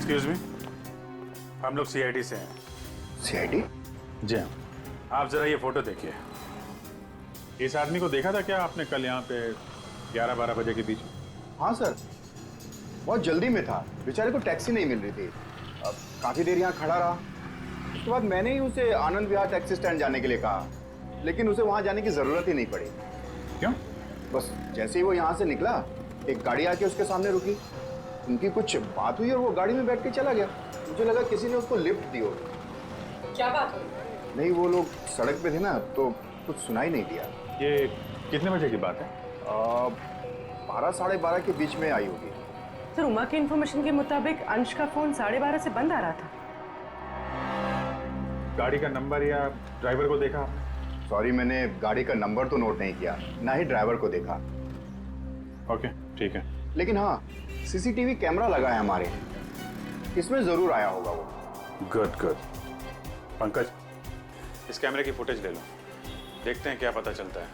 Excuse me, हम लोग CID से हैं। सीआईडी? जी हाँ। आप जरा ये फोटो देखिए। इस आदमी को देखा था क्या आपने कल यहाँ पे 11-12 बजे के बीच में? हाँ सर, बहुत जल्दी में था, बेचारे को टैक्सी नहीं मिल रही थी। अब काफी देर यहाँ खड़ा रहा। उसके बाद मैंने ही उसे आनंद विहार टैक्सी स्टैंड जाने के लिए कहा, लेकिन उसे वहां जाने की जरूरत ही नहीं पड़ी। क्यों? बस जैसे ही वो यहाँ से निकला, एक गाड़ी आके उसके सामने रुकी। उनकी कुछ बात हुई और वो गाड़ी में बैठ के चला गया। मुझे लगा किसी ने उसको लिफ्ट दी होगी। क्या बात हुई? नहीं, वो लोग सड़क पे थे ना, तो कुछ सुनाई नहीं दिया। ये कितने बजे की बात है? 12-12:30 के बीच में आई होगी। सर, उमा की इन्फॉर्मेशन के मुताबिक अंश का फोन 12:30 से बंद आ रहा था। गाड़ी का नंबर या ड्राइवर को देखा आपने? सॉरी, मैंने गाड़ी का नंबर तो नोट नहीं किया, ना ही ड्राइवर को देखा। ओके, ठीक है। लेकिन हाँ, सीसीटीवी कैमरा लगा है हमारे, इसमें जरूर आया होगा वो। Good good. पंकज, इस कैमरे की फुटेज ले लो, देखते हैं क्या पता चलता है,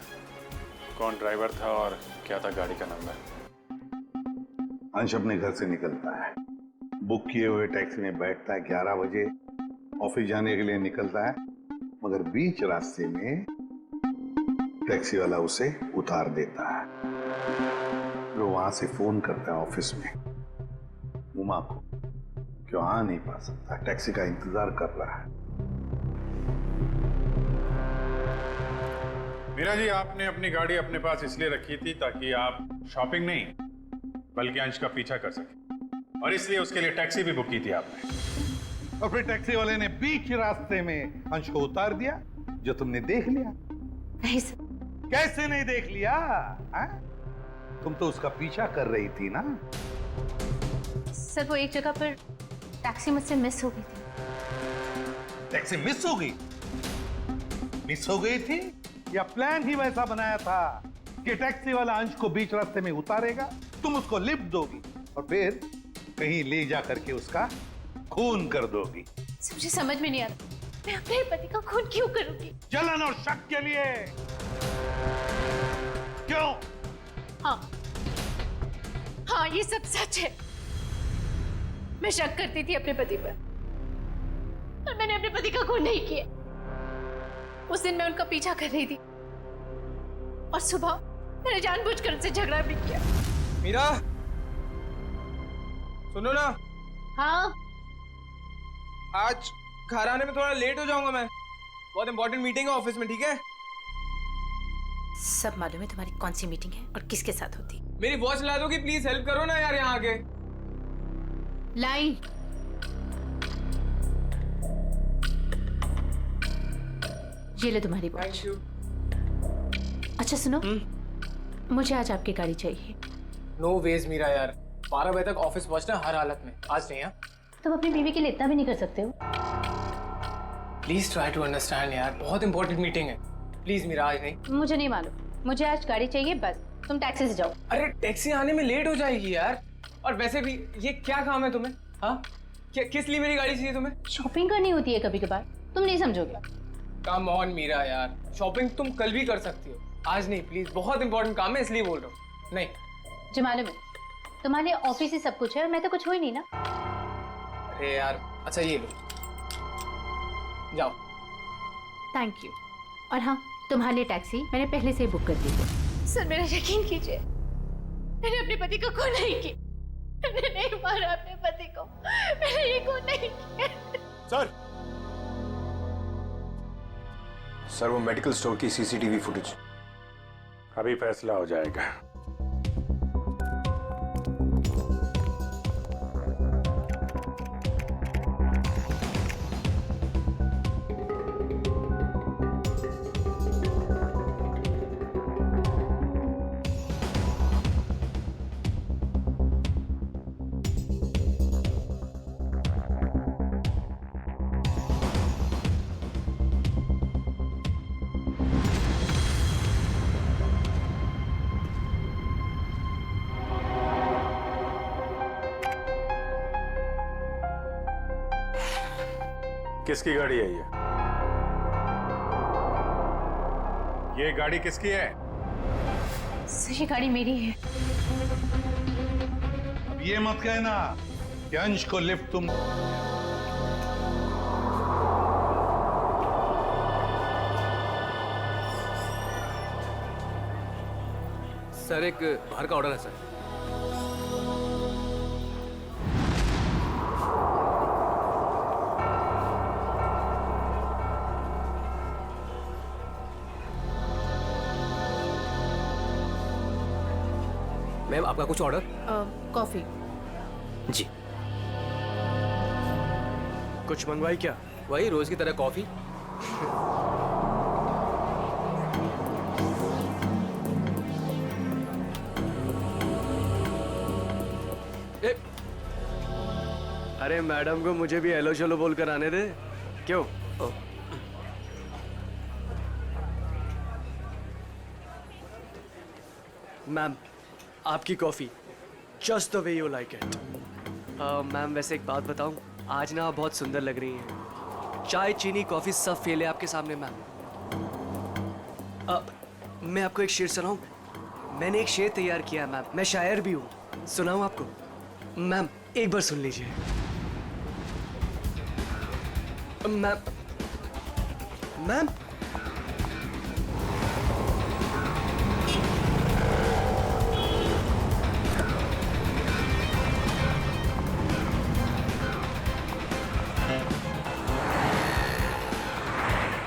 कौन ड्राइवर था और क्या था गाड़ी का नंबर। अंश अपने घर से निकलता है, बुक किए हुए टैक्सी में बैठता है, 11 बजे ऑफिस जाने के लिए निकलता है, मगर बीच रास्ते में टैक्सी वाला उसे उतार देता है। फिर वहां से फोन करता है ऑफिस में उमा को, क्यों आ नहीं पा सकता, टैक्सी का इंतजार कर रहा है। मीरा जी, आपने अपनी गाड़ी अपने पास इसलिए रखी थी ताकि आप शॉपिंग नहीं बल्कि अंश का पीछा कर सके, और इसलिए उसके लिए टैक्सी भी बुक की थी आपने। और फिर टैक्सी वाले ने बीच रास्ते में अंश को उतार दिया, जो तुमने देख लिया। नहीं सर। कैसे नहीं देख लिया? तुम तो उसका पीछा कर रही थी ना। सर, वो एक जगह पर टैक्सी मुझसे मिस हो गई थी। टैक्सी मिस हो गई? मिस हो गई थी या प्लान ही वैसा बनाया था कि टैक्सी वाला अंश को बीच रास्ते में उतारेगा, तुम उसको लिफ्ट दोगी और फिर कहीं ले जा करके उसका खून कर दोगी? सर, मुझे समझ में नहीं आ रहा, मैं अपने पति का खून क्यों करूंगी? जलन और शक के लिए। क्यों? हाँ, ये सब सच है। मैं शक करती थी अपने पति पर, और मैंने अपने पति का खून नहीं किया। उस दिन मैं उनका पीछा कर रही थी और सुबह मैंने जानबूझकर उनसे झगड़ा भी किया। मीरा, सुनो ना। हाँ? आज घर आने में थोड़ा लेट हो जाऊंगा मैं, बहुत इंपॉर्टेंट मीटिंग है ऑफिस में, ठीक है? सब मालूम है तुम्हारी कौन सी मीटिंग है और किसके साथ होती। मेरी वॉच ला दोगी प्लीज? हेल्प करो ना यार यहाँ आके। लाई। ये ले तुम्हारी वॉच। Thank you. अच्छा सुनो, मुझे आज आपकी गाड़ी चाहिए। नो वेज मीरा यार, 12 बजे तक ऑफिस पहुंचना हर हालत में, आज नहीं। हाँ, तुम अपनी बीवी के लिए इतना भी नहीं कर सकते हो? प्लीज ट्राई टू अंडरस्टैंड यार, बहुत इंपॉर्टेंट मीटिंग है। प्लीज मीरा, आज नहीं। मुझे नहीं मालूम, मुझे आज गाड़ी चाहिए बस। तुम टैक्सी से जाओ। अरे टैक्सी आने में लेट हो जाएगी यार, और वैसे भी ये क्या काम है तुम्हें? हाँ, क्या किस लिए मेरी गाड़ी चाहिए तुम्हें? शॉपिंग करनी होती है कभी कभार, तुम नहीं समझोगे। कम ऑन मीरा यार, शॉपिंग तुम कल भी कर सकती हो, आज नहीं प्लीज, बहुत इंपॉर्टेंट काम है इसलिए बोल रहा हूँ। नहीं जो मालूम है, तुम्हारे ऑफिस ही सब कुछ है और मैं तो कुछ हो ही नहीं ना। अरे यार, अच्छा ये लो, जाओ। Thank you. और हाँ, तुम्हारे लिए टैक्सी मैंने पहले से ही बुक कर दी है। सर, मेरा यकीन कीजिए, मैंने अपने पति को खून नहीं किया। मैंने नहीं मारा अपने पति को, मैंने ये खून नहीं किया। सर, वो मेडिकल स्टोर की सीसीटीवी फुटेज। अभी फैसला हो जाएगा। किसकी गाड़ी है ये गाड़ी किसकी है? सर, ये गाड़ी मेरी है। अब ये मत कहना कि अंश को लिफ्ट तुम सर एक बाहर का ऑर्डर है सर। मैम आपका कुछ ऑर्डर? कॉफी। जी। कुछ मंगवाई क्या? वही रोज की तरह कॉफी। अरे मैडम को मुझे भी हेलो चलो बोल कर आने दे। क्यों? मैम आपकी coffee just the way you like it. Ma'am वैसे एक बात बताऊं, आज ना आप बहुत सुंदर लग रही हैं। चाय चीनी कॉफी सब फेल है आपके सामने मैम। मैं आपको एक शेर सुनाऊं? मैंने एक शेर तैयार किया है मैम, मैं शायर भी हूँ। सुनाऊं आपको? मैम एक बार सुन लीजिए। मैम मैम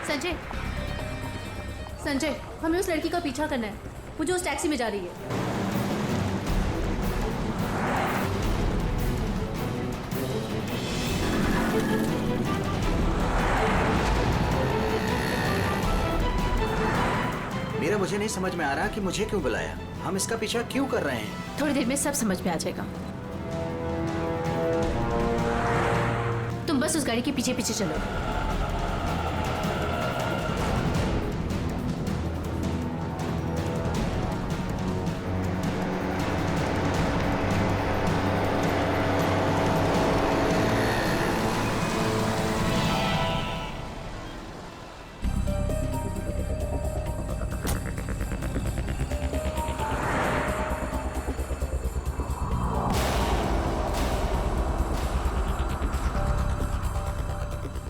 संजय, संजय, हमें उस लड़की का पीछा करना है। वो जो उस टैक्सी में जा रही है। मेरा मुझे नहीं समझ में आ रहा कि मुझे क्यों बुलाया, हम इसका पीछा क्यों कर रहे हैं। थोड़ी देर में सब समझ में आ जाएगा। तुम बस उस गाड़ी के पीछे पीछे चलो।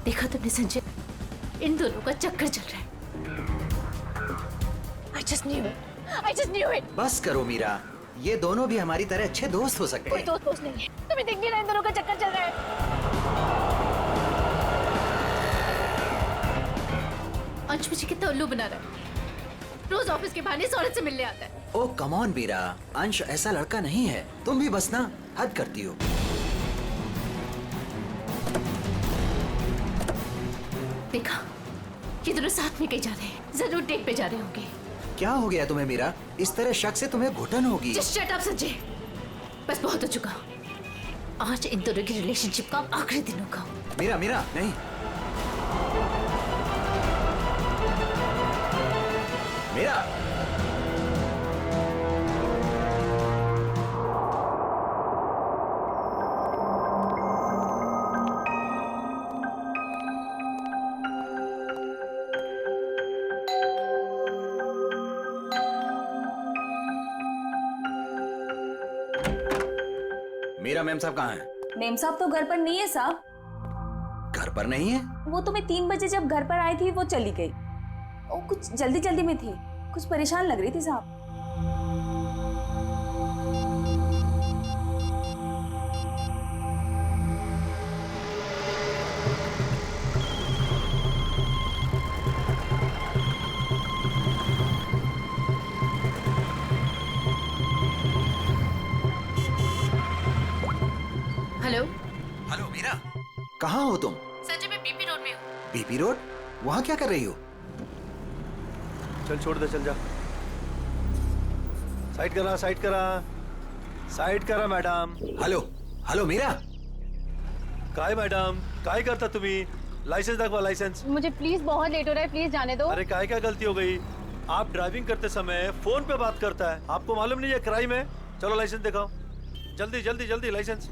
देखा तुमने संजय, इन दोनों का चक्कर चल रहा है। I just knew it. I just knew it. बस करो मीरा, ये दोनों भी हमारी तरह अच्छे दोस्त हो सकते कोई हैं। दोस्त नहीं है। तुम्हें दिख नहीं रहा इन दोनों का चक्कर चल रहा है। अंश मुझे कितना उल्लू बना रहा है। रोज ऑफिस के बहाने इस औरत से मिलने आता है। ओ कम ऑन मीरा, अंश ऐसा लड़का नहीं है। तुम भी बस ना हद करती हो। देखा, ये दोनों साथ में कहीं जा रहे हैं। जरूर डेट पे जा रहे होंगे। क्या हो गया तुम्हें मीरा? इस तरह शक से तुम्हें घुटन होगी। Just shut up, Sanjay. बस बहुत हो चुका। आज इन दोनों की रिलेशनशिप का आखिरी दिन होगा। मीरा मीरा नहीं। मीरा मीरा मैम साहब कहाँ हैं? मेम साहब तो घर पर नहीं है साहब। घर पर नहीं है? वो तो मैं 3 बजे जब घर पर आई थी वो चली गई। वो कुछ जल्दी जल्दी में थी, कुछ परेशान लग रही थी साहब। हेलो। हेलो मीरा, कहाँ हो तुम? संजय, मैं बीपी रोड में हूँ। BP road? वहाँ क्या कर रही हो? चल छोड़ दे, चल जा। साइड करा, साइड करा, साइड करा मैडम। Hello hello Meera. काय मैडम, काय करता तुम्ही? लाइसेंस दाखवा, लाइसेंस। मुझे प्लीज बहुत लेट हो रहा है, प्लीज जाने दो। अरे काय क्या गलती हो गई? आप ड्राइविंग करते समय फोन पे बात करता है, आपको मालूम नहीं है क्राइम है? चलो लाइसेंस दिखाओ, जल्दी जल्दी जल्दी लाइसेंस।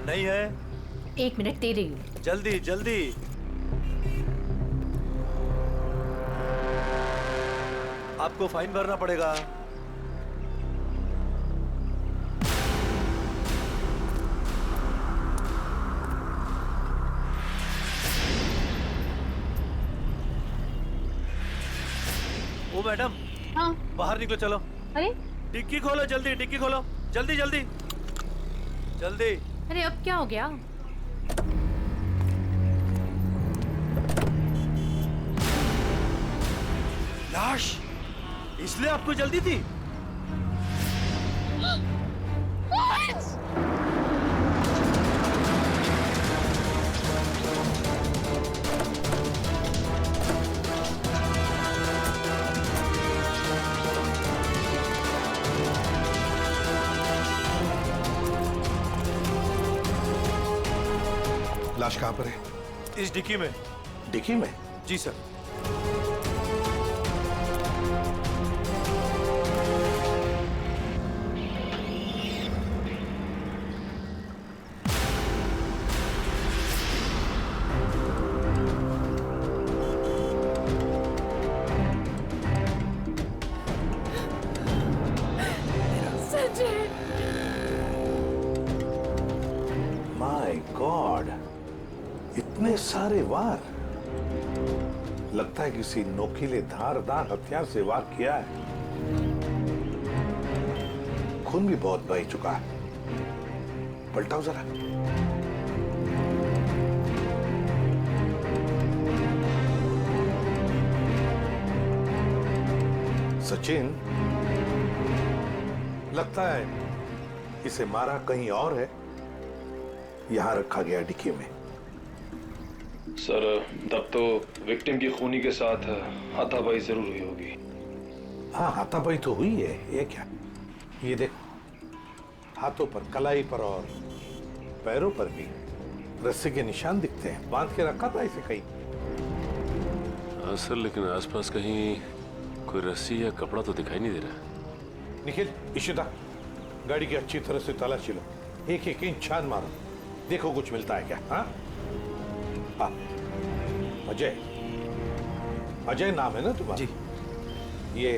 नहीं है? 1 मिनट दे रही हूँ। जल्दी जल्दी। आपको फाइन भरना पड़ेगा। ओ मैडम, हाँ। बाहर निकलो, चलो। अरे डिक्की खोलो जल्दी, डिक्की खोलो जल्दी जल्दी जल्दी। अरे अब क्या हो गया? लाश, इसलिए आपको जल्दी थी? लाश कहाँ पर है? इस डिक्की में। डिक्की में? जी सर। माय गॉड, इतने सारे वार। लगता है किसी नोकीले धारदार हथियार से वार किया है। खून भी बहुत बह चुका है। पलटाओ जरा। सचिन, लगता है इसे मारा कहीं और है, यहां रखा गया डिक्की में। सर, तब तो विक्टिम की खूनी के साथ हाथापाई जरूर हुई होगी। हाँ, हाथापाई तो हुई है। ये क्या? ये देख, हाथों पर, कलाई पर और पैरों पर भी रस्सी के निशान दिखते हैं। बांध के रखा था इसे कहीं। हाँ सर, लेकिन आसपास कहीं कोई रस्सी या कपड़ा तो दिखाई नहीं दे रहा। निखिल, इशिता, गाड़ी की अच्छी तरह से तलाशी लो। एक एक इंच छान मारो, देखो कुछ मिलता है क्या। हाँ हाँ, अजय, अजय नाम है ना तुम्हारा? जी। ये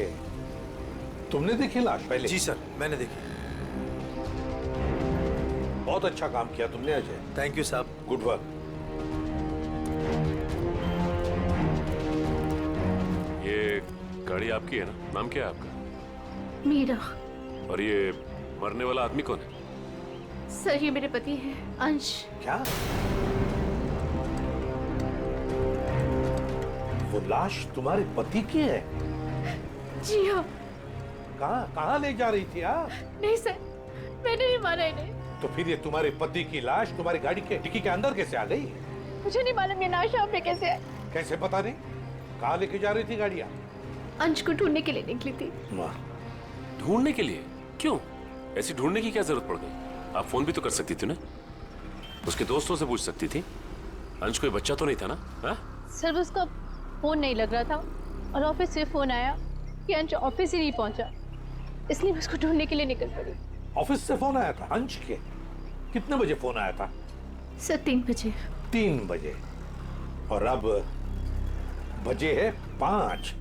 तुमने देखी लाश पहले? जी सर, मैंने देखी। बहुत अच्छा काम किया तुमने अजय। थैंक यू साहब। Good work. ये गाड़ी आपकी है ना? नाम क्या है आपका? मीरा। और ये मरने वाला आदमी कौन है? सर, ये मेरे पति हैं, अंश। क्या? वो लाश तुम्हारे पति की है? जी हाँ। कहाँ कहाँ ले जा रही थी आप? नहीं सर, मैंने नहीं मारा इन्हें। तो फिर ये तुम्हारे पति की लाश तुम्हारी गाड़ी के डिक्की के अंदर कैसे आ गई? मुझे नहीं मालूम ये लाश यहाँ पे कैसे है। कैसे पता नहीं? कहाँ लेके जा रही थी गाड़ियाँ? अंश को ढूंढने के लिए निकली थी। वाह। ढूंढने के लिए? क्यों? ऐसी ढूंढने की क्या जरूरत पड़ गई? आप फोन भी तो कर सकती थी ना, उसके दोस्तों से पूछ सकती थी। अंश कोई बच्चा तो नहीं था ना? हा? सर, उसका फोन नहीं लग रहा था और ऑफिस से फोन आया कि अंश ऑफिस ही नहीं पहुंचा, इसलिए मैं उसको ढूंढने के लिए निकल पड़ी। ऑफिस से फोन आया था अंश के? कितने बजे फोन आया था? सर 3 बजे। 3 बजे। और अब बजे है 5।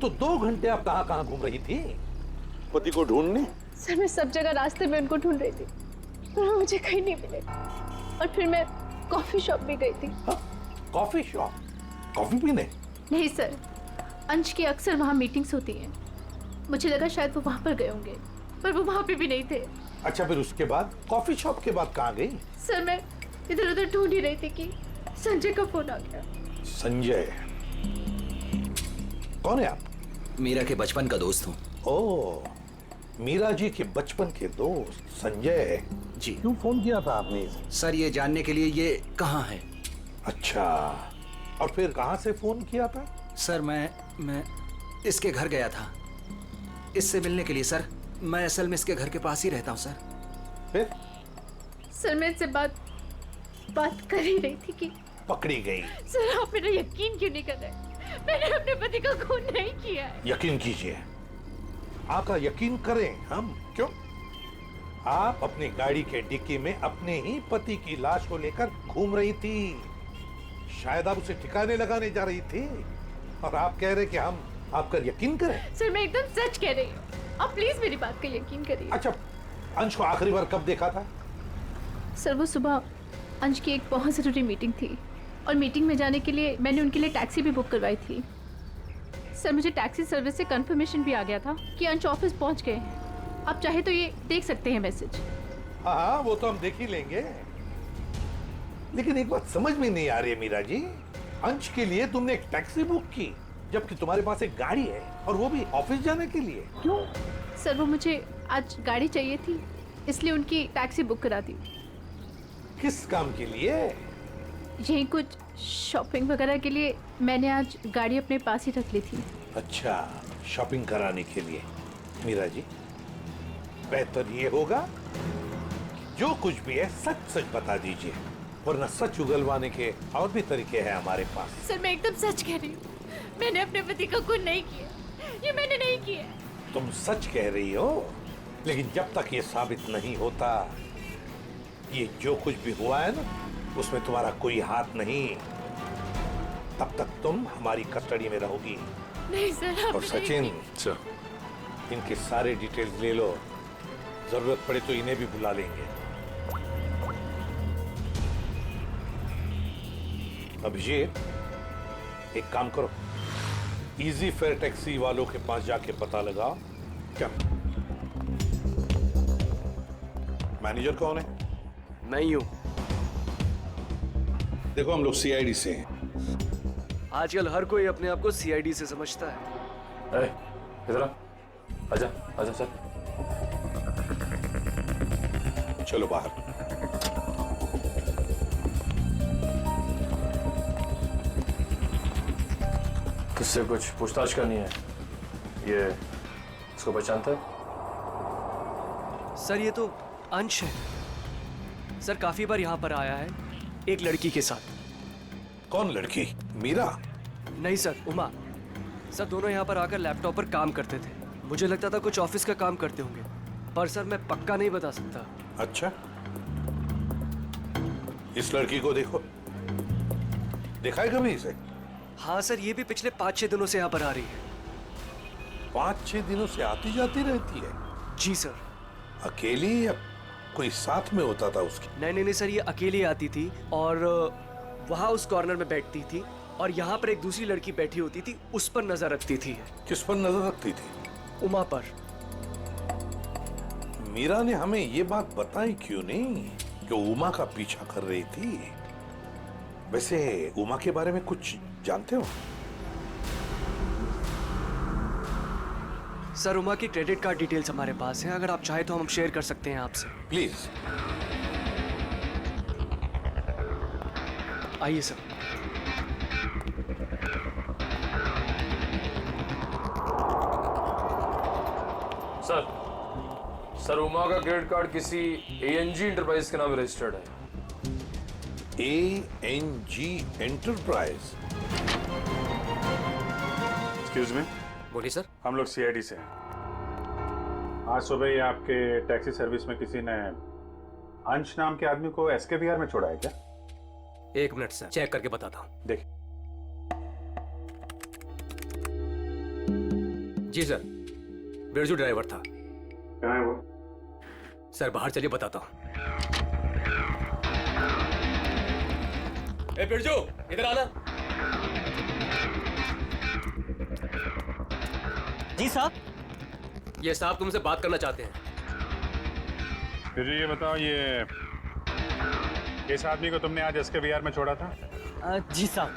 तो 2 घंटे आप कहाँ कहाँ घूम रही थी पति को ढूंढने? सर, मैं सब जगह रास्ते में उनको ढूंढ रही थी, पर वो मुझे कहीं नहीं मिले। और फिर मैं कॉफी शॉप भी गई थी। Coffee shop? कॉफी पीने? नहीं सर, अंश की अक्सर वहाँ मीटिंग्स होती हैं। मुझे लगा शायद वो वहाँ पर गए होंगे, पर वो वहाँ पे भी नहीं थे। अच्छा, फिर उसके बाद कॉफी शॉप के बाद कहाँ गई? सर, मैं इधर उधर ढूंढ ही रही थी कि संजय का फोन आ गया। संजय? कौन है आप? मीरा के बचपन का दोस्त हूँ। ओह, मीरा जी के बचपन के दोस्त संजय जी। क्यों फोन किया था आपने? सर, ये जानने के लिए ये कहाँ है। अच्छा, और फिर कहाँ से फोन किया था? सर, मैं इसके घर गया था इससे मिलने के लिए। सर, मैं असल में इसके घर के पास ही रहता हूँ सर। फिर? सर, मैं इससे बात कर ही रही थी कि पकड़ी गई। सर, आप मेरा यकीन क्यों नहीं कर रहे? मैंने अपने पति का खून नहीं किया है। यकीन कीजिए, आपका यकीन करें हम? क्यों? आप अपनी गाड़ी के डिक्की में अपने ही पति की लाश को लेकर घूम रही थी। शायद आप उसे ठिकाने लगाने जा रही थी, और आप कह रहे कि हम आपका यकीन करें? सर, मैं एकदम सच कह रही हूँ, आप प्लीज मेरी बात का यकीन करिए। अच्छा, अंश को आखिरी बार कब देखा था? सर, वो सुबह अंश की एक बहुत ज़रूरी मीटिंग थी, और मीटिंग में जाने के लिए मैंने उनके लिए टैक्सी भी बुक करवाई थी। सर मुझे टैक्सी सर्विस से कंफर्मेशन भी आ गया था कि अंश ऑफिस पहुंच गए हैं। आप चाहे तो ये देख सकते हैं मैसेज। हाँ हाँ, वो तो हम देख ही लेंगे। लेकिन एक बात समझ में नहीं आ रही है मीरा जी, अंश के लिए तुमने एक टैक्सी बुक की जबकि तुम्हारे पास एक गाड़ी है, और वो भी ऑफिस जाने के लिए। क्यों? सर वो मुझे आज गाड़ी चाहिए थी, इसलिए उनकी टैक्सी बुक करा दी। किस काम के लिए? यही कुछ शॉपिंग वगैरह के लिए मैंने आज गाड़ी अपने पास ही रख ली थी। अच्छा, शॉपिंग कराने के लिए। मीरा जी, बेहतर ये होगा कि जो कुछ भी है सच सच बता दीजिए, वरना सच उगलवाने के और भी तरीके हैं हमारे पास। सर मैं एकदम सच कह रही हूँ, मैंने अपने पति का खून नहीं किया, ये मैंने नहीं किया। तुम सच कह रही हो, लेकिन जब तक ये साबित नहीं होता, ये जो कुछ भी हुआ है ना, उसमें तुम्हारा कोई हाथ नहीं, तब तक तुम हमारी कस्टडी में रहोगी। नहीं सर। और सचिन सर, इनके सारे डिटेल्स ले लो, जरूरत पड़े तो इन्हें भी बुला लेंगे। अभिषेक, एक काम करो, इजी फेयर टैक्सी वालों के पास जाके पता लगाओ। क्या मैनेजर कौन है? मैं ही हूँ। देखो, हम लोग सीआईडी से हैं। आजकल हर कोई अपने आप को सीआईडी से समझता है। इधर आ, आजा आजा सर। चलो बाहर। किससे कुछ पूछताछ करनी है? ये इसको पहचानता है? सर ये तो अंश है। सर काफी बार यहाँ पर आया है एक लड़की के साथ। कौन लड़की? मीरा? नहीं सर, उमा। सर दोनों यहाँ पर आकर लैपटॉप पर काम करते थे। मुझे लगता था कुछ ऑफिस का काम करते होंगे, पर सर मैं पक्का नहीं बता सकता। अच्छा, इस लड़की को देखो, देखा है कभी इसे? हाँ सर, ये भी पिछले 5-6 दिनों से यहाँ पर आ रही है। 5-6 दिनों से आती जाती रहती है? जी सर। अकेली या कोई साथ में होता था उसके? नहीं सर, ये अकेली आती थी और वहाँ उस कॉर्नर में बैठती थी, और यहाँ पर एक दूसरी लड़की बैठी होती थी, उस पर नजर रखती थी। किस पर नजर रखती थी? उमा पर। मीरा ने हमें ये बात बताई क्यों नहीं कि उमा का पीछा कर रही थी? वैसे उमा के बारे में कुछ जानते हो? सर उमा की क्रेडिट कार्ड डिटेल्स हमारे पास हैं, अगर आप चाहे तो हम शेयर कर सकते हैं आपसे। प्लीज। आइए सर। सर उमा का क्रेडिट कार्ड किसी एएनजी एंटरप्राइज के नाम रजिस्टर्ड है। एएनजी एंटरप्राइज? Excuse me. बोलिए सर। हम लोग सीआईडी से हैं। आज सुबह ही आपके टैक्सी सर्विस में किसी ने अंश नाम के आदमी को एसके बिहार में छोड़ा है क्या? 1 मिनट सर, चेक करके बताता हूँ। देखिए। जी सर, बिरजू ड्राइवर था। कहाँ है वो? सर बाहर चलिए, बताता हूँ। ए बिरजू, इधर आना। जी साहब। ये साहब तुमसे बात करना चाहते हैं। फिर ये बताओ, ये किस आदमी को तुमने आज एसके बिहार में छोड़ा था? जी साहब।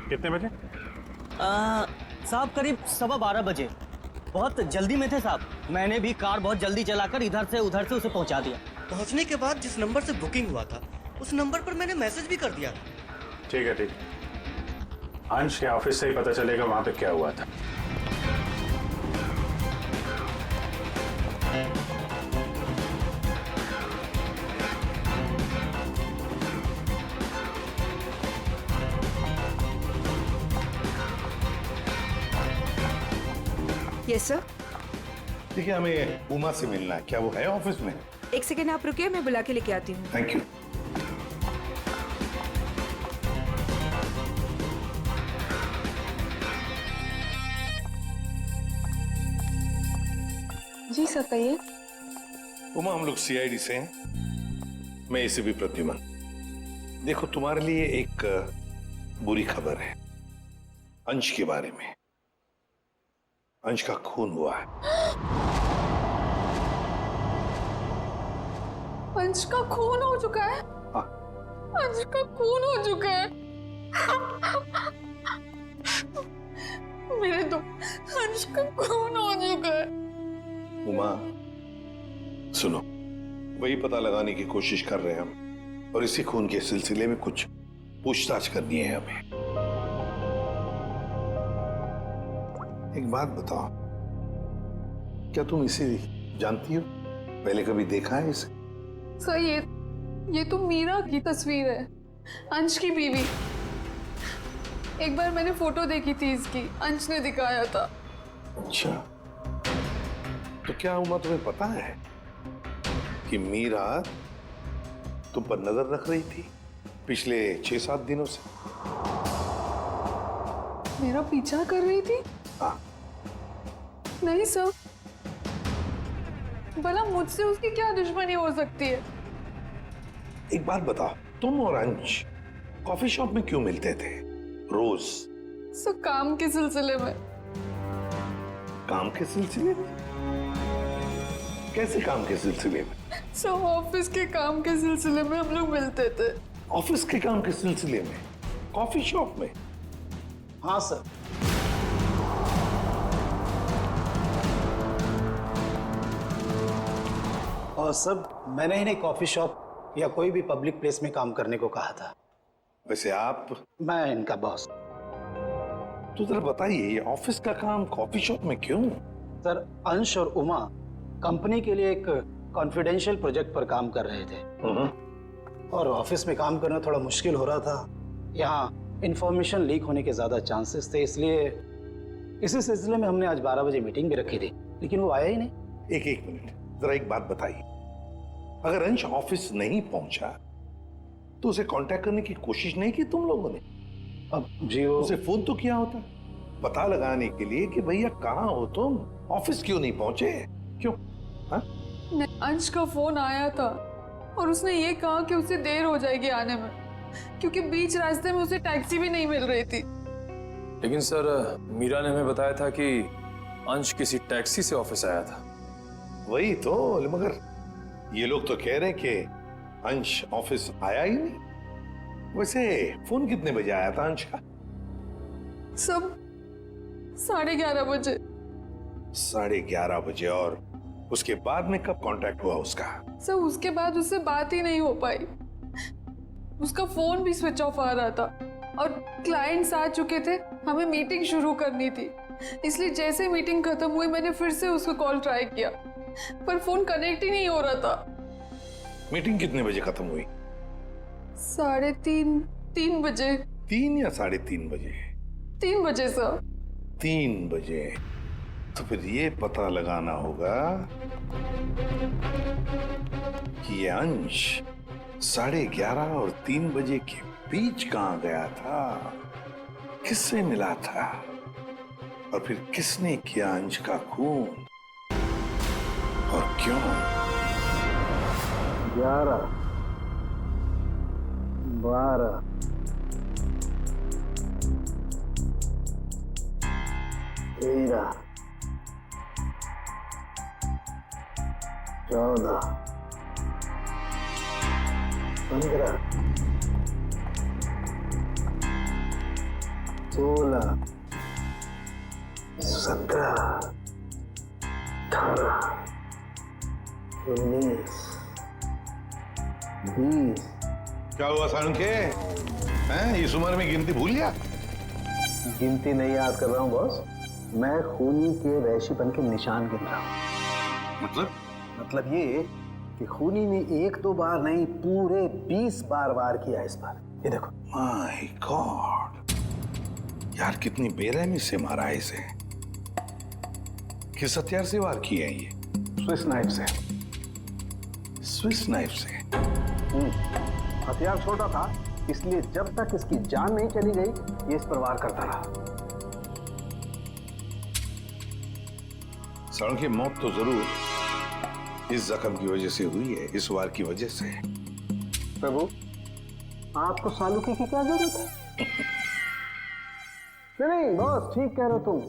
कितने बजे? साहब करीब 12:15 बजे। बहुत जल्दी में थे साहब, मैंने भी कार बहुत जल्दी चलाकर इधर से उधर से उसे पहुंचा दिया। पहुंचने के बाद जिस नंबर से बुकिंग हुआ था उस नंबर पर मैंने मैसेज भी कर दिया। ठीक है, ठीक। अंश के ऑफिस से ही पता चलेगा वहां पे क्या हुआ था। Yes sir. देखिए, हमें उमा से मिलना है। क्या वो है ऑफिस में? 1 सेकेंड आप रुकिए, मैं बुला के लेके आती हूँ। Thank you. जी सर, कहिए। उमा, हम लोग सीआईडी से हैं। मैं एसीपी प्रद्युमन। देखो, तुम्हारे लिए एक बुरी खबर है। अंश के बारे में। अंश का खून हुआ है। अंश का खून हो चुका है। अंश का खून हो चुका है। मेरे तो अंश का खून हो चुका है। उमा सुनो, वही पता लगाने की कोशिश कर रहे हैं हम, और इसी खून के सिलसिले में कुछ पूछताछ करनी है हमें। एक बात बताओ, क्या तुम इसे जानती हो? पहले कभी देखा है इसे? सर ये तो मीरा की तस्वीर है, अंश की बीवी। एक बार मैंने फोटो देखी थी इसकी, अंश ने दिखाया था। अच्छा, तो क्या उमा तुम्हें पता है कि मीरा तुम पर नजर रख रही थी पिछले 6-7 दिनों से? मेरा पीछा कर रही थी? हाँ। नहीं सर, भला मुझसे उसकी क्या दुश्मनी हो सकती है? एक बात बताओ, तुम और अंश कॉफी शॉप में क्यों मिलते थे रोज? सर काम के सिलसिले में। काम के सिलसिले में? कैसे काम के सिलसिले में? सर ऑफिस के काम के सिलसिले में हम लोग मिलते थे। ऑफिस के काम के सिलसिले में कॉफी शॉप में? हाँ सर। और सर मैंने इन्हें कॉफी शॉप या कोई भी पब्लिक प्लेस में काम करने को कहा था। वैसे आप? मैं इनका बॉस। तो जरा बताइए, ये ऑफिस का काम कॉफी शॉप में क्यों? सर अंश और उमा कंपनी के लिए एक कॉन्फिडेंशियल प्रोजेक्ट पर काम कर रहे थे, और ऑफिस में काम करना थोड़ा मुश्किल हो रहा था। यहाँ इंफॉर्मेशन लीक होने के ज्यादा चांसेस थे, इसलिए इसी सिलसिले में हमने आज 12 बजे मीटिंग भी रखी थी, लेकिन वो आया ही नहीं। एक मिनट, जरा एक बात बताइए, अगर अंश ऑफिस नहीं पहुंचा तो उसे कांटेक्ट करने की कोशिश नहीं की तुम लोगों ने? अब जी वो उसे फोन तो किया होता पता लगाने के लिए कि भैया कहाँ हो तुम, ऑफिस क्यों नहीं पहुंचे? क्यों? हाँ? अंश का फोन आया था और उसने ये कहा कि उसे देर हो जाएगी आने में, क्योंकि बीच रास्ते में उसे टैक्सी भी नहीं मिल रही थी। लेकिन सर मीरा ने हमें बताया था कि अंश किसी टैक्सी से ऑफिस आया था। वही तो, मगर ये लोग तो कह रहे हैं कि अंश ऑफिस आया ही नहीं। वैसे फोन कितने बजे आया था अंश का? सब 11:30 बजे। 11:30 बजे, और उसके बाद में कब कांटेक्ट हुआ उसका? सर उसके बाद उससे बात ही नहीं हो पाई, उसका फोन भी स्विच ऑफ आ रहा था, और क्लाइंट्स आ चुके थे, हमें मीटिंग शुरू करनी थी, इसलिए जैसे मीटिंग खत्म हुई मैंने फिर से उसको कॉल ट्राई किया, पर फोन कनेक्ट ही नहीं हो रहा था। मीटिंग कितने बजे खत्म हुई? 3:30 बजे। 3 या 3:30 बजे? 3 बजे सर। 3 बजे? तो फिर ये पता लगाना होगा कि ये अंश 11:30 और 3 बजे के बीच कहां गया था, किससे मिला था, और फिर किसने किया अंश का खून, और क्यों? 11, 12, 13, 14, 15, 16, 17, 18, 19, 20। क्या हुआ साळुंखे? हैं, इस उम्र में गिनती भूल गया? गिनती नहीं याद कर रहा हूँ बॉस, मैं खूनी के वहशीपन के निशान गिन रहा हूँ। मतलब ये कि खूनी ने 1-2 बार नहीं, पूरे 20 बार वार किया इस पर। ये देखो। माय गॉड, यार कितनी बेरहमी से मारा है इसे। किस हथियार से वार किए हैं ये? स्विस नाइफ से। स्विस नाइफ से? हथियार छोटा था, इसलिए जब तक इसकी जान नहीं चली गई ये इस पर वार करता रहा। साळुंखे, मौत तो जरूर इस जख्म की वजह से हुई है, इस वार की वजह से। प्रभु, आपको सालुके की क्या जरूरत है? नहीं बॉस, ठीक कह रहे हो तुम।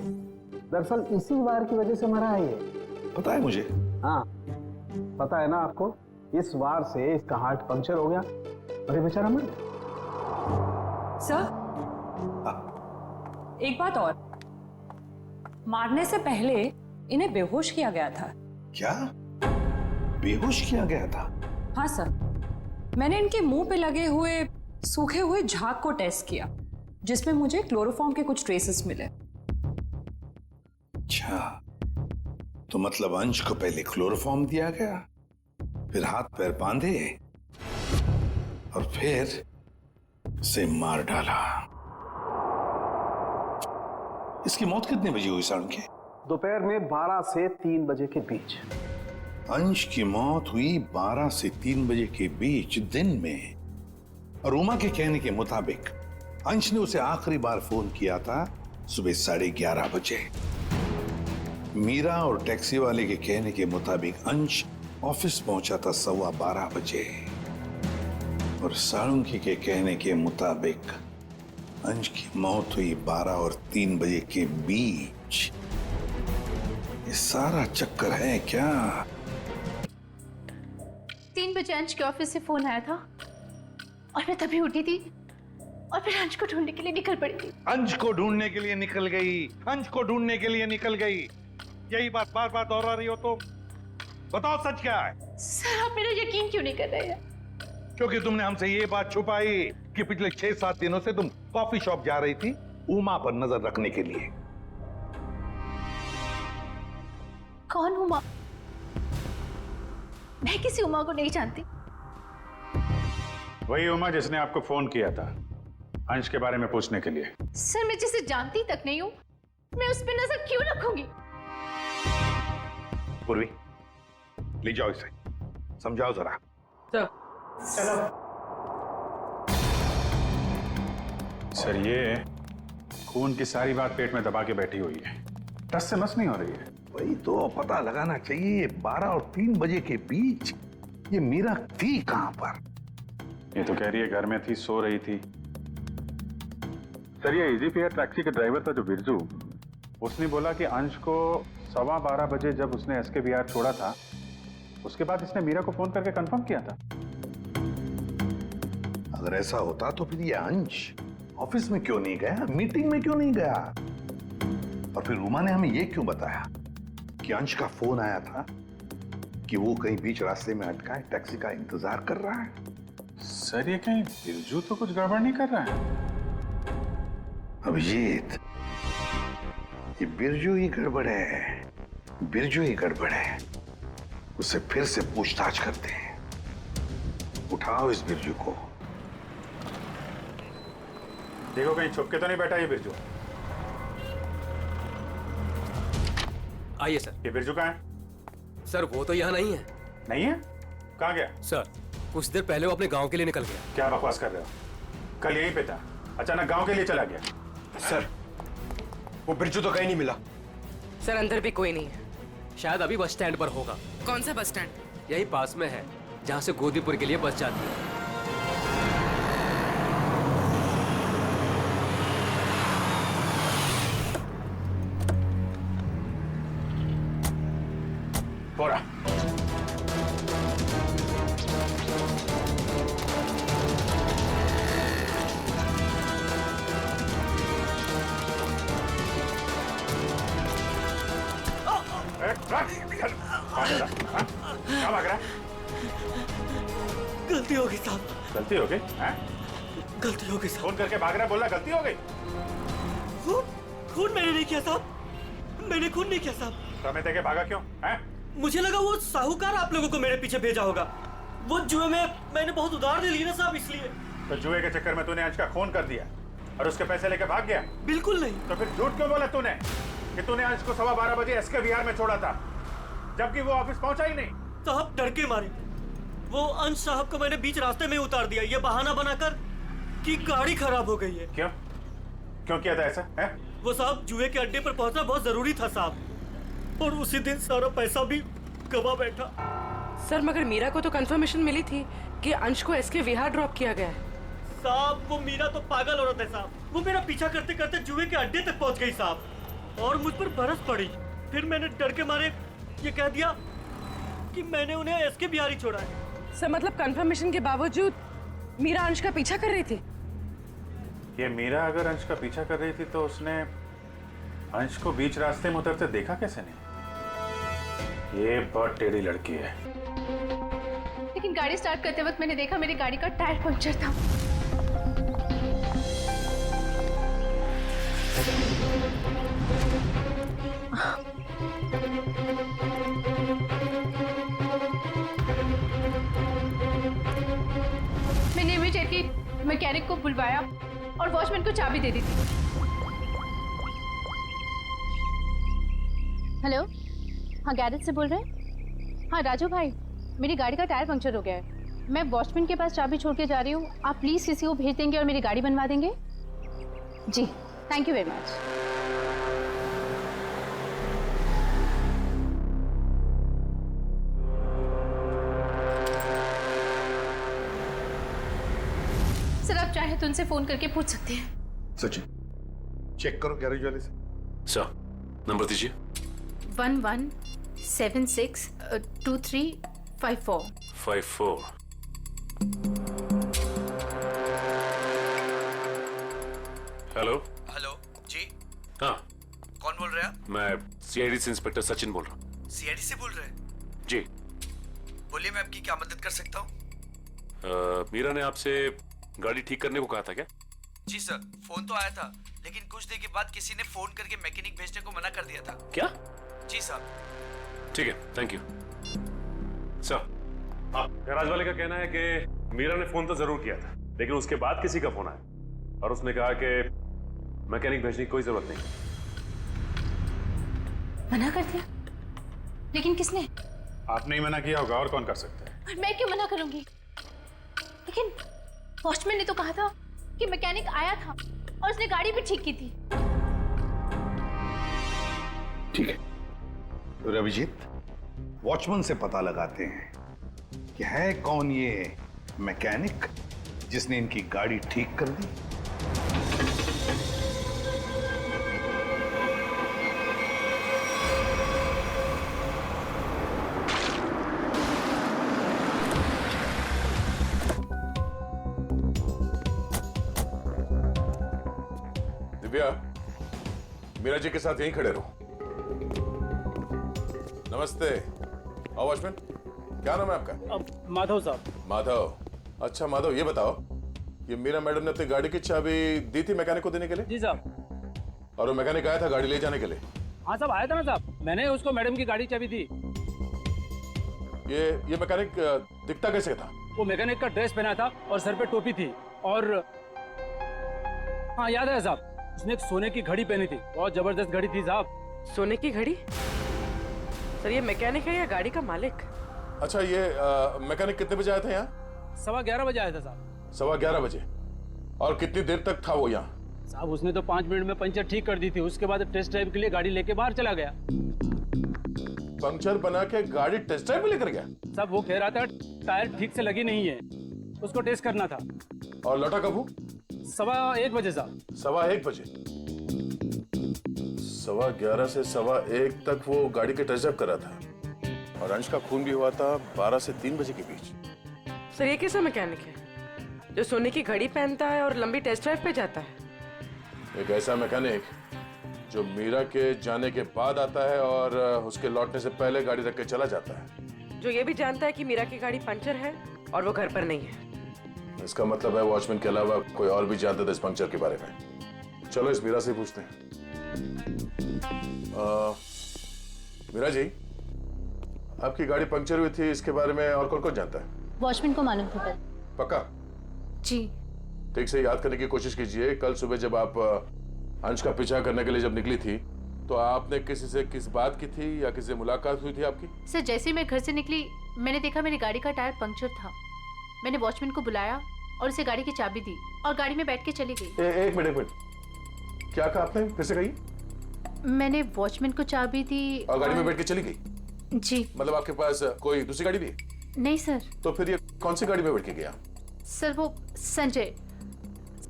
दरअसल इसी वार की वजह से मरा है ये। पता है मुझे। हाँ पता है ना आपको, इस वार से इसका हार्ट पंक्चर हो गया और ये बेचारा मर गया। सर एक बात और, मारने से पहले इन्हें बेहोश किया गया था। क्या बेहोश किया गया था? हाँ सर, मैंने इनके मुंह पे लगे हुए सूखे हुए झाग को टेस्ट किया, जिसमें मुझे क्लोरोफॉर्म के कुछ ट्रेसेस मिले। अच्छा, तो मतलब अंश को पहले क्लोरोफॉर्म दिया गया, फिर हाथ पैर बांधे और फिर उसे मार डाला। इसकी मौत कितने बजे हुई साढ़े के? दोपहर में 12 से 3 बजे के बीच। अंश की मौत हुई 12 से 3 बजे के बीच दिन में, और उमा के कहने के मुताबिक अंश ने उसे आखिरी बार फोन किया था सुबह 11:30 बजे। मीरा और टैक्सी वाले के कहने के मुताबिक अंश ऑफिस पहुंचा था 12:15 बजे, और साळुंकी के कहने के मुताबिक अंश की मौत हुई 12 और 3 बजे के बीच। ये सारा चक्कर है क्या? 3 बजे अंश के ऑफिस से फोन आया था और मैं तभी उठी थी और फिर अंश को ढूंढने के लिए निकल पड़ी थी। अंश को ढूंढने के लिए निकल गई, अंश को ढूंढने के लिए निकल गई, यही बात बार बार दोहरा रही हो तो बताओ सच क्या है? सर आप मेरा यकीन क्यों नहीं कर रहे हैं? क्योंकि तुमने हमसे ये बात छुपाई कि पिछले 6-7 दिनों से तुम कॉफी शॉप जा रही थी उमा पर नजर रखने के लिए। कौन उमा? मैं किसी उमा को नहीं जानती। वही उमा जिसने आपको फोन किया था अंश के बारे में पूछने के लिए। सर मैं जिसे जानती तक नहीं हूं, मैं उस पर नजर क्यों रखूंगी? पूर्वी, ले जाओ इसे, समझाओ जरा। चलो। सर ये खून की सारी बात पेट में दबा के बैठी हुई है, टस से मस नहीं हो रही है। वही तो पता लगाना चाहिए, 12 और 3 बजे के बीच ये मीरा थी कहां पर? ये तो कह रही है घर में थी, सो रही थी। सर ये इजी फेयर टैक्सी के ड्राइवर था जो बिरजू, उसने बोला कि अंश को 12:15 बजे जब उसने एसके बिहार छोड़ा था, उसके बाद इसने मीरा को फोन करके कंफर्म किया था। अगर ऐसा होता तो फिर ये अंश ऑफिस में क्यों नहीं गया, मीटिंग में क्यों नहीं गया? और फिर उमा ने हमें ये क्यों बताया कि अंश का फोन आया था कि वो कहीं बीच रास्ते में अटका है, टैक्सी का इंतजार कर रहा है? सर ये कहीं बिरजू तो कुछ गड़बड़ नहीं कर रहा है? अभिजीत, ये बिरजू ही गड़बड़ है, बिरजू ही गड़बड़ है। उसे फिर से पूछताछ करते हैं। उठाओ इस बिरजू को। देखो कहीं छुप के तो नहीं बैठा ये बिरजू। आइए सर। ये बिरजू कहाँ है? सर वो तो यहाँ नहीं है। नहीं है? कहाँ गया? सर कुछ देर पहले वो अपने गांव के लिए निकल गया। क्या बकवास कर रहे हो? कल यहीं पे था, अचानक गांव के लिए चला गया। सर वो बिरजू तो कहीं नहीं मिला। सर अंदर भी कोई नहीं है। शायद अभी बस स्टैंड पर होगा। कौन सा बस स्टैंड? यही पास में है, जहाँ से गोदीपुर के लिए बस जाती है। बोरा। क्या भाग रहा? गलती हो गई साहब। गलती हो गई? गलती हो गई साहब। फोन करके भाग रहा, बोला गलती हो गई। खून मैंने नहीं किया साहब, मैंने खून नहीं किया साहब। समय देके भागा क्यों? मुझे लगा वो साहूकार आप लोगों को मेरे पीछे भेजा होगा। वो जुए में मैंने बहुत उधार ले ली ना साहब, इसलिए। तो जुए के चक्कर में तूने अंश का खून कर दिया और उसके पैसे लेके भाग गया? बिल्कुल नहीं। तो फिर झूठ क्यों बोला तूने कि तूने अंश को 12:15 बजे एसके बिहार में छोड़ा था, जबकि वो ऑफिस पहुंचा ही नहीं? साहब डर के मारे वो अंश साहब को मैंने बीच रास्ते में उतार दिया, ये बहाना बनाकर कि गाड़ी खराब हो गई है। क्यों? क्यों किया था ऐसा? है? वो साहब जुए के अड्डे पर पहुंचना बहुत जरूरी था साहब, और उसी दिन सारा पैसा भी गवा बैठा। सर मगर मीरा को तो कंफर्मेशन मिली थी कि अंश को एसके विहार ड्रॉप किया गया है। साहब वो मीरा तो पागल औरत है साहब, वो मेरा पीछा करते करते जुए के अड्डे तक पहुंच गई साहब, और मुझ पर बरस पड़ी। फिर मैंने डर के मारे ये कह दिया कि मैंने उन्हें एसके बिहारी छोड़ा है। सर मतलब कंफर्मेशन के बावजूद मीरा अंश का पीछा कर रही थी? ये मीरा अगर अंश का पीछा कर रही थी तो उसने अंश को बीच रास्ते में उतरते देखा कैसे नहीं? ये बहुत टेढ़ी लड़की है। लेकिन गाड़ी स्टार्ट करते वक्त मैंने देखा मेरी गाड़ी का टायर पंक्चर था। मैंने इमीडिएटली मैकेनिक को बुलवाया और वॉचमैन को चाबी दे दी थी। हेलो, हाँ गैरेज से बोल रहे हैं? हाँ राजू भाई, मेरी गाड़ी का टायर पंक्चर हो गया है। मैं वॉचमैन के पास चाबी छोड़ के जा रही हूँ, आप प्लीज़ किसी को भेज देंगे और मेरी गाड़ी बनवा देंगे? जी, thank you very much. Sir आप चाहे तो उनसे फोन करके पूछ सकते हैं। सचिन, चेक करो गैरेज वाले से। सर, नंबर दीजिए। 11762354। हेलो। हेलो जी, हाँ कौन बोल रहे हैं आप? मैं सीआईडी से इंस्पेक्टर सचिन बोल रहा हूँ। सीआईडी से बोल रहे हैं? जी बोलिए, मैं आपकी क्या मदद कर सकता हूँ? मीरा ने आपसे गाड़ी ठीक करने को कहा था क्या? जी सर, फोन तो आया था, लेकिन कुछ देर के बाद किसी ने फोन करके मैकेनिक भेजने को मना कर दिया था। क्या? जी साहब। ठीक है, थैंक यू सर। गैराज वाले का कहना है कि मीरा ने फोन तो जरूर किया था, लेकिन उसके बाद किसी का फोन आया और उसने कहा कि मैकेनिक भेजने की कोई जरूरत नहीं। मना कर दिया? लेकिन किसने? आपने ही मना किया होगा, और कौन कर सकता है? और मैं क्यों मना करूंगी? लेकिन वॉचमैन ने तो कहा था कि मैकेनिक आया था और उसने गाड़ी भी ठीक की थी। ठीक है, तो रविजीत, वॉचमैन से पता लगाते हैं कि है कौन ये मैकेनिक जिसने इनकी गाड़ी ठीक कर दी। दिव्या, मीरा जी के साथ यहीं खड़े रहो। नमस्ते। आओ वॉचमैन, क्या नाम है आपका? माधव साहब। माधव, अच्छा माधव, ये बताओ, ये मीरा मैडम ने अपनी गाड़ी की चाबी दी थी मैकेनिक को देने के लिए? जी साहब। और वो मैकेनिक आया था गाड़ी ले जाने के लिए? हाँ साहब, आया था ना साहब, मैंने उसको मैडम की गाड़ी चाबी दी। ये मैकेनिक दिखता कैसे था? वो मैकेनिक का ड्रेस पहना था और सर पे टोपी थी, और हाँ याद है साहब, उसने एक सोने की घड़ी पहनी थी, बहुत जबरदस्त घड़ी थी साहब। सोने की घड़ी? सर ये मैकेनिक है या गाड़ी का मालिक? अच्छा, ये मैकेनिक कितने बजे आया था यहाँ? 11:15 बजे आया था साहब। 11:15 बजे? और कितनी देर तक था वो यहाँ? साहब उसने तो 5 मिनट में पंचर ठीक कर दी थी, उसके बाद टेस्ट ड्राइव के लिए गाड़ी लेके बाहर चला गया। पंक्चर बना के गाड़ी टेस्ट ड्राइव में लेकर गया? साहब वो कह रहा था टायर ठीक से लगी नहीं है, उसको टेस्ट करना था। और लौटा कब वो? 1:15 बजे साहब। 1:15 बजे? 11:15 से 1:15 तक वो गाड़ी के टेस्ट ड्राइव कर रहा था, और अंश का खून भी हुआ था 12 से 3 बजे के बीच। सर ये कैसा मैकेनिक है जो सोने की घड़ी पहनता है और लंबी टेस्ट ड्राइव पे जाता है? एक ऐसा मैकेनिक जो मीरा के जाने के बाद आता है और उसके लौटने से पहले गाड़ी रख के चला जाता है, जो ये भी जानता है कि मीरा की गाड़ी पंचर है और वो घर पर नहीं है। इसका मतलब है वॉचमैन के अलावा कोई और भी जानता था इस पंक्चर के बारे में। चलो इस मीरा से पूछते हैं। मीरा जी, आपकी गाड़ी पंक्चर हुई थी, इसके बारे में और कौन कौन जानता है? वॉचमैन को मालूम था। पक्का? जी। ठीक से याद करने की कोशिश कीजिए। कल सुबह जब आप अंश का पीछा करने के लिए जब निकली थी, तो आपने किसी से किस बात की थी या किसी से मुलाकात हुई थी आपकी? सर जैसे ही मैं घर से निकली, मैंने देखा मेरी गाड़ी का टायर पंक्चर था। मैंने वॉचमैन को बुलाया और उसे गाड़ी की चाबी दी और गाड़ी में बैठ के चली गई। एक मिनट, क्या कहा आपने? फिर से कहिए। मैंने वॉचमैन को चाबी दी और गाड़ी में बैठ के चली गई? जी। मतलब आपके पास कोई दूसरी गाड़ी भी है? नहीं सर। तो फिर ये कौन सी गाड़ी में बैठ के गया? सर वो संजय,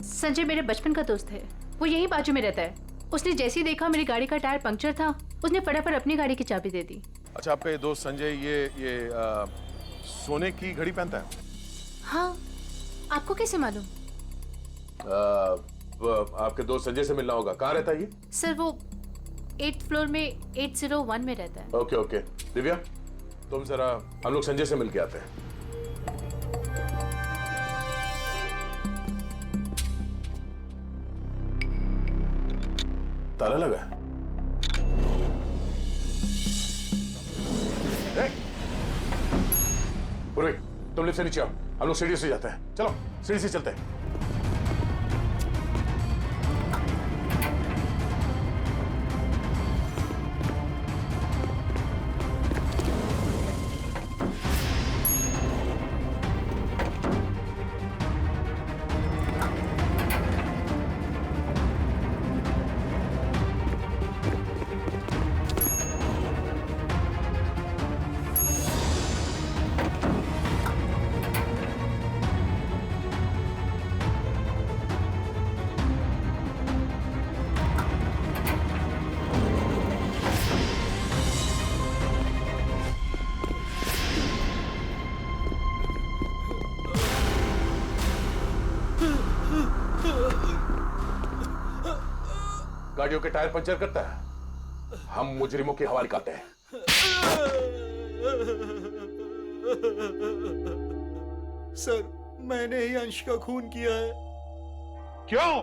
संजय मेरे बचपन का दोस्त है, वो यही बाजू में रहता है। उसने जैसे ही देखा मेरी गाड़ी का टायर पंक्चर था, उसने फटाफट अपनी गाड़ी की चाबी दे दी। अच्छा, आपका ये दोस्त संजय ये सोने की घड़ी पहनता है? हाँ, आपको कैसे मालूम? आपके दोस्त संजय से मिलना होगा। कहाँ रहता है ये? सर वो 8th फ्लोर में 801 में रहता है। Okay okay. दिव्या, तुम जरा हम लोग संजय से मिल के आते हैं। ताला लगा है। पूर्वी, तुम लिफ्ट से नीचे आओ, हम लोग सीढ़ी से जाते हैं। चलो सीढ़ी से चलते हैं। गाड़ियों के टायर पंचर करता है, हम मुजरिमों के हवाले करते हैं। सर, मैंने ही अंश का खून किया है। क्यों?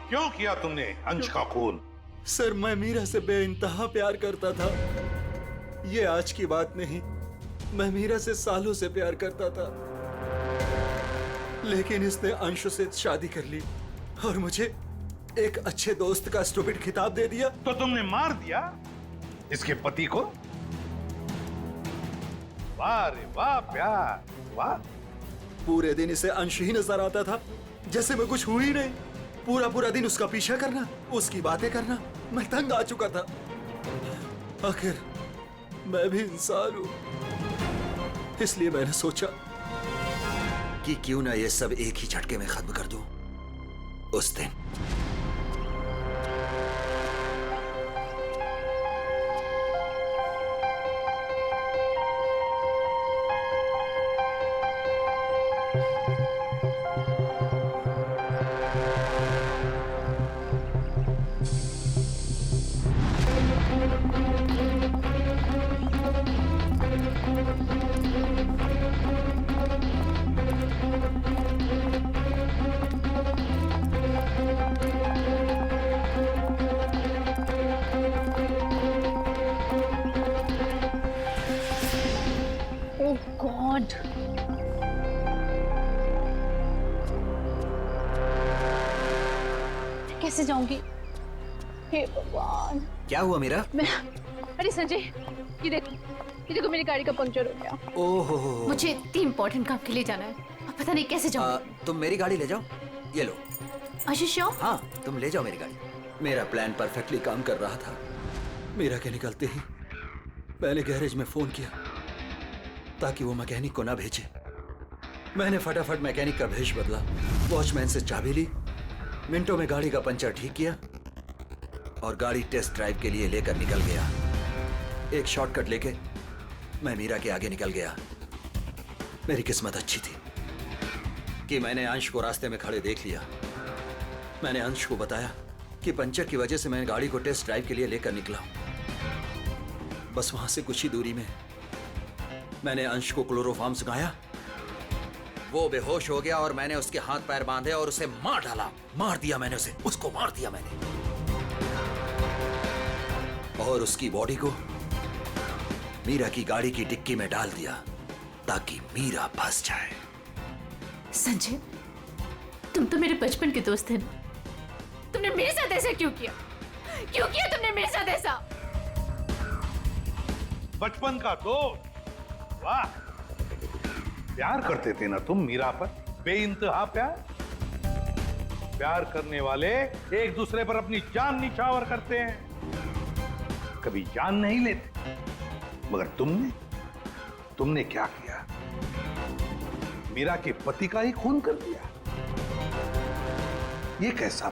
क्यों किया तुमने अंश का खून? सर, मैं मीरा से बेइंतहा प्यार करता था। ये आज की बात नहीं, मैं मीरा से सालों से प्यार करता था, लेकिन इसने अंश से शादी कर ली और मुझे एक अच्छे दोस्त का स्टूपिड खिताब दे दिया। तो तुमने मार दिया इसके पति को? वाह रे वाह प्यार, वाह। पूरे दिन इसे अंश ही नजर आता था, जैसे मैं कुछ हुई नहीं। पूरा दिन उसका पीछा करना, उसकी बातें करना, मैं तंग आ चुका था। आखिर मैं भी इंसान हूं, इसलिए मैंने सोचा कि क्यों ना ये सब एक ही झटके में खत्म कर दूं। उस दिन गॉड, कैसे जाऊंगी? हे भगवान, क्या हुआ मीरा? अरे संजय, ये देखो मेरी गाड़ी का पंक्चर हो गया। ओहो, मुझे इतनी इंपॉर्टेंट काम के लिए जाना है, अब पता नहीं कैसे जाऊंगी। तुम मेरी गाड़ी ले जाओ, ये लो। श्योर? हाँ, तुम ले जाओ मेरी गाड़ी। मेरा प्लान परफेक्टली काम कर रहा था। मीरा के निकलते ही मैंने गैरेज में फोन किया ताकि वो मैकेनिक को ना भेजे। मैंने फटाफट मैकेनिक का भेष बदला, वॉचमैन से चाबी ली, मिनटों में गाड़ी का पंचर ठीक किया और गाड़ी टेस्ट ड्राइव के लिए लेकर निकल गया। एक शॉर्टकट लेके मैं मीरा के आगे निकल गया। मेरी किस्मत अच्छी थी कि मैंने अंश को रास्ते में खड़े देख लिया। मैंने अंश को बताया कि पंचर की वजह से मैं गाड़ी को टेस्ट ड्राइव के लिए लेकर निकला हूं। बस वहां से कुछ ही दूरी में मैंने अंश को क्लोरोफॉर्म सुखाया, वो बेहोश हो गया और मैंने उसके हाथ पैर बांधे और उसे मार डाला। मार दिया मैंने उसे, उसको मार दिया मैंने, और उसकी बॉडी को मीरा की गाड़ी की डिक्की में डाल दिया ताकि मीरा फंस जाए। संजय, तुम तो मेरे बचपन के दोस्त थे ना, तुमने मेरे साथ ऐसा क्यों किया? क्यों किया तुमने मेरे साथ ऐसा? बचपन का दोस्त, वाह। प्यार करते थे ना तुम मीरा पर, बेइंतहा प्यार। प्यार करने वाले एक दूसरे पर अपनी जान निछावर करते हैं, कभी जान नहीं लेते। मगर तुमने क्या किया? मीरा के पति का ही खून कर दिया। ये कैसा